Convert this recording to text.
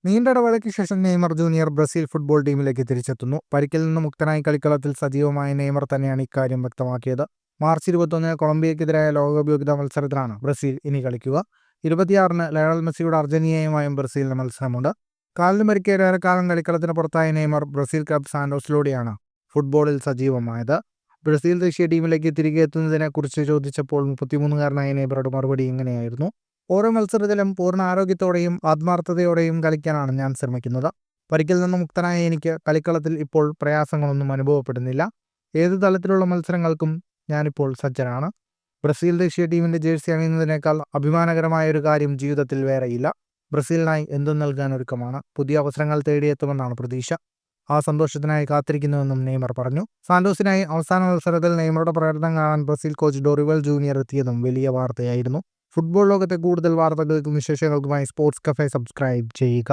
നീണ്ട ഇടവേളയ്ക്ക് ശേഷം നെയ്മർ ജൂനിയർ ബ്രസീൽ ഫുട്ബോൾ ടീമിലേക്ക് തിരിച്ചെത്തുന്നു. പരിക്കിൽ നിന്ന് മുക്തനായി കളിക്കളത്തിൽ സജീവമായ നെയ്മർ തന്നെയാണ് ഇക്കാര്യം വ്യക്തമാക്കിയത്. മാർച്ച് 21 കൊളംബിയക്കെതിരായ ലോകകപ്പ് യോഗ്യതാ മത്സരത്തിലാണ് ബ്രസീൽ ഇനി കളിക്കുക. 26 ലയണൽ മെസ്സിയുടെ അർജന്റീനയുമായും ബ്രസീലിന് മത്സരമുണ്ട്. കാലിന് പരിക്കേറ്റ ഏറെക്കാലം കളിക്കളത്തിന് പുറത്തായ നെയ്മർ ബ്രസീൽ ക്ലബ് സാന്റോസിലൂടെയാണ് ഫുട്ബോളിൽ സജീവമായത്. ബ്രസീൽ ദേശീയ ടീമിലേക്ക് തിരികെ എത്തുന്നതിനെക്കുറിച്ച് ചോദിച്ചപ്പോൾ 33-കാരനായ നെയ്മറുടെ മറുപടി ഇങ്ങനെയായിരുന്നു: ഓരോ മത്സരത്തിലും പൂർണ്ണ ആരോഗ്യത്തോടെയും ആത്മാർത്ഥതയോടെയും കളിക്കാനാണ് ഞാൻ ശ്രമിക്കുന്നത്. പരിക്കിൽ നിന്ന് മുക്തനായ എനിക്ക് കളിക്കളത്തിൽ ഇപ്പോൾ പ്രയാസങ്ങളൊന്നും അനുഭവപ്പെടുന്നില്ല. ഏത് തലത്തിലുള്ള മത്സരങ്ങൾക്കും ഞാനിപ്പോൾ സജ്ജനാണ്. ബ്രസീൽ ദേശീയ ടീമിന്റെ ജേഴ്സി അണിയുന്നതിനേക്കാൾ അഭിമാനകരമായ ഒരു കാര്യം ജീവിതത്തിൽ വേറെയില്ല. ബ്രസീലിനായി എന്തും നൽകാൻ ഒരുക്കമാണ്. പുതിയ അവസരങ്ങൾ തേടിയെത്തുമെന്നാണ് പ്രതീക്ഷ. ആ സന്തോഷത്തിനായി കാത്തിരിക്കുന്നുവെന്നും നെയ്മർ പറഞ്ഞു. സാന്റോസിനായി അവസാന മത്സരത്തിൽ നെയ്മറുടെ പ്രകടനം കാണാൻ ബ്രസീൽ കോച്ച് ഡോറിവൽ ജൂനിയർ എത്തിയതും വലിയ വാർത്തയായിരുന്നു. ഫുട്ബോൾ ലോകത്തെ കൂടുതൽ വാർത്തകൾക്കും വിശേഷങ്ങൾക്കുമായി സ്പോർട്സ് കഫേ സബ്സ്ക്രൈബ് ചെയ്യുക.